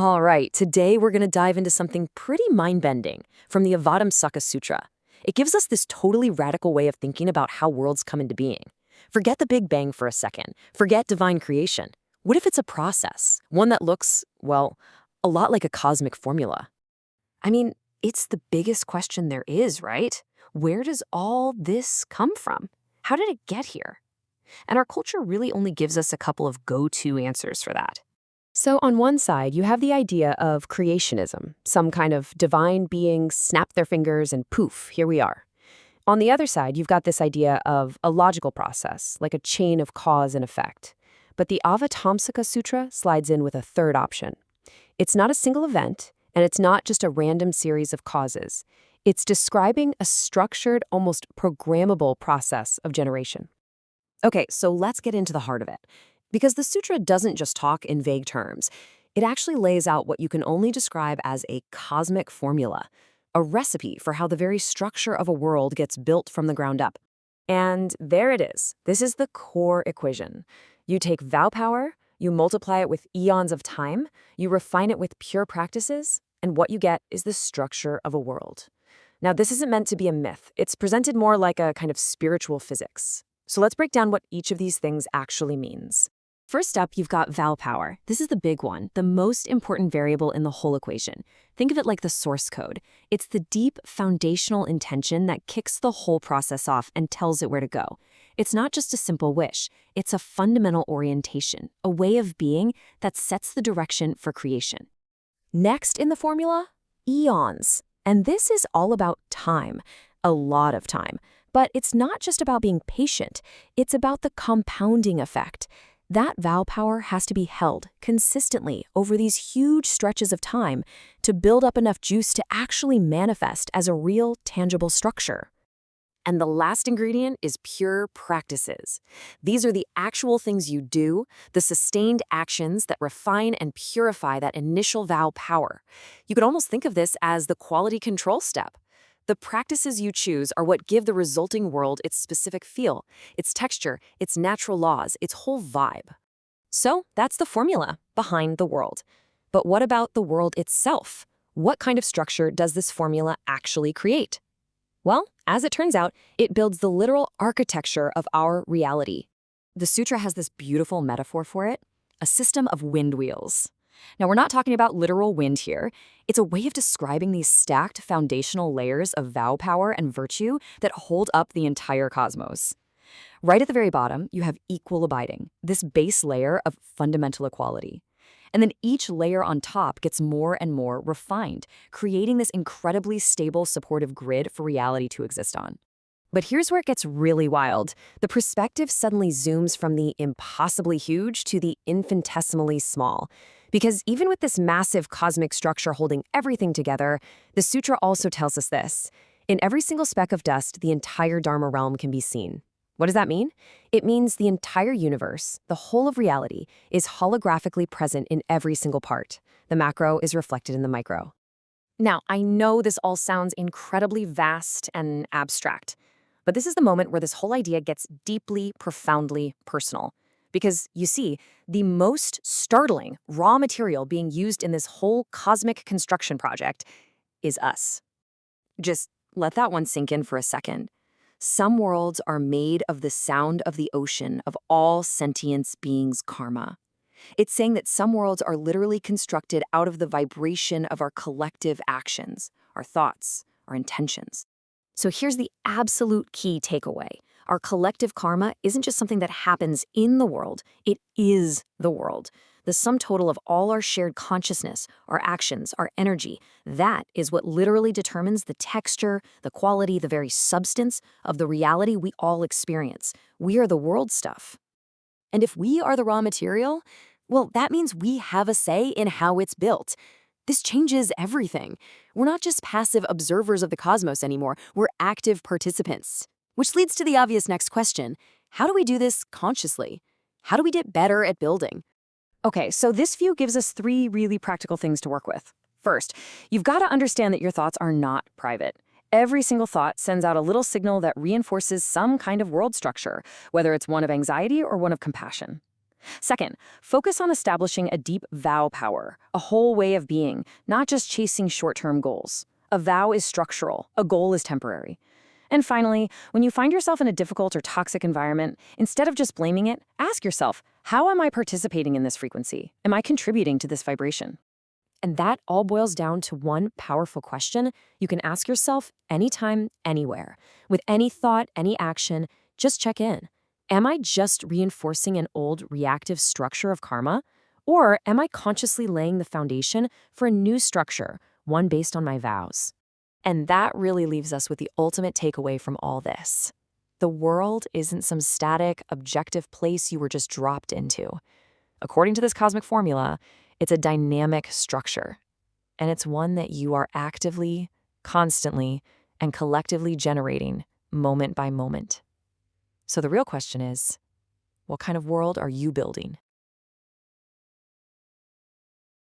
All right, today we're going to dive into something pretty mind-bending from the Avatamsaka Sutra. It gives us this totally radical way of thinking about how worlds come into being. Forget the Big Bang for a second. Forget divine creation. What if it's a process? One that looks, well, a lot like a cosmic formula. I mean, it's the biggest question there is, right? Where does all this come from? How did it get here? And our culture really only gives us a couple of go-to answers for that. So on one side, you have the idea of creationism. Some kind of divine beings snap their fingers and poof, here we are. On the other side, you've got this idea of a logical process, like a chain of cause and effect. But the Avatamsaka Sutra slides in with a third option. It's not a single event, and it's not just a random series of causes. It's describing a structured, almost programmable process of generation. Okay, so let's get into the heart of it. Because the sutra doesn't just talk in vague terms. It actually lays out what you can only describe as a cosmic formula, a recipe for how the very structure of a world gets built from the ground up. And there it is. This is the core equation. You take vow power, you multiply it with eons of time, you refine it with pure practices, and what you get is the structure of a world. Now, this isn't meant to be a myth. It's presented more like a kind of spiritual physics. So let's break down what each of these things actually means. First up, you've got vow power. This is the big one, the most important variable in the whole equation. Think of it like the source code. It's the deep foundational intention that kicks the whole process off and tells it where to go. It's not just a simple wish. It's a fundamental orientation, a way of being that sets the direction for creation. Next in the formula, eons. And this is all about time, a lot of time. But it's not just about being patient. It's about the compounding effect. That vow power has to be held consistently over these huge stretches of time to build up enough juice to actually manifest as a real, tangible structure. And the last ingredient is pure practices. These are the actual things you do, the sustained actions that refine and purify that initial vow power. You could almost think of this as the quality control step. The practices you choose are what give the resulting world its specific feel, its texture, its natural laws, its whole vibe. So that's the formula behind the world. But what about the world itself? What kind of structure does this formula actually create? Well, as it turns out, it builds the literal architecture of our reality. The sutra has this beautiful metaphor for it, a system of wind wheels. Now, we're not talking about literal wind here. It's a way of describing these stacked foundational layers of vow power and virtue that hold up the entire cosmos. Right at the very bottom, you have equal abiding, this base layer of fundamental equality. And then each layer on top gets more and more refined, creating this incredibly stable, supportive grid for reality to exist on. But here's where it gets really wild. The perspective suddenly zooms from the impossibly huge to the infinitesimally small. Because even with this massive cosmic structure holding everything together, the sutra also tells us this. In every single speck of dust, the entire Dharma realm can be seen. What does that mean? It means the entire universe, the whole of reality, is holographically present in every single part. The macro is reflected in the micro. Now, I know this all sounds incredibly vast and abstract, but this is the moment where this whole idea gets deeply, profoundly personal. Because, you see, the most startling raw material being used in this whole cosmic construction project is us. Just let that one sink in for a second. Some worlds are made of the sound of the ocean of all sentient beings' karma. It's saying that some worlds are literally constructed out of the vibration of our collective actions, our thoughts, our intentions. So here's the absolute key takeaway. Our collective karma isn't just something that happens in the world, it is the world. The sum total of all our shared consciousness, our actions, our energy, that is what literally determines the texture, the quality, the very substance of the reality we all experience. We are the world stuff. And if we are the raw material, well, that means we have a say in how it's built. This changes everything. We're not just passive observers of the cosmos anymore, we're active participants. Which leads to the obvious next question. How do we do this consciously? How do we get better at building? Okay, so this view gives us three really practical things to work with. First, you've got to understand that your thoughts are not private. Every single thought sends out a little signal that reinforces some kind of world structure, whether it's one of anxiety or one of compassion. Second, focus on establishing a deep vow power, a whole way of being, not just chasing short-term goals. A vow is structural, a goal is temporary. And finally, when you find yourself in a difficult or toxic environment, instead of just blaming it, ask yourself, how am I participating in this frequency? Am I contributing to this vibration? And that all boils down to one powerful question you can ask yourself anytime, anywhere. With any thought, any action, just check in. Am I just reinforcing an old reactive structure of karma? Or am I consciously laying the foundation for a new structure, one based on my vows? And that really leaves us with the ultimate takeaway from all this. The world isn't some static, objective place you were just dropped into. According to this cosmic formula, it's a dynamic structure, and it's one that you are actively, constantly, and collectively generating moment by moment. So the real question is, what kind of world are you building?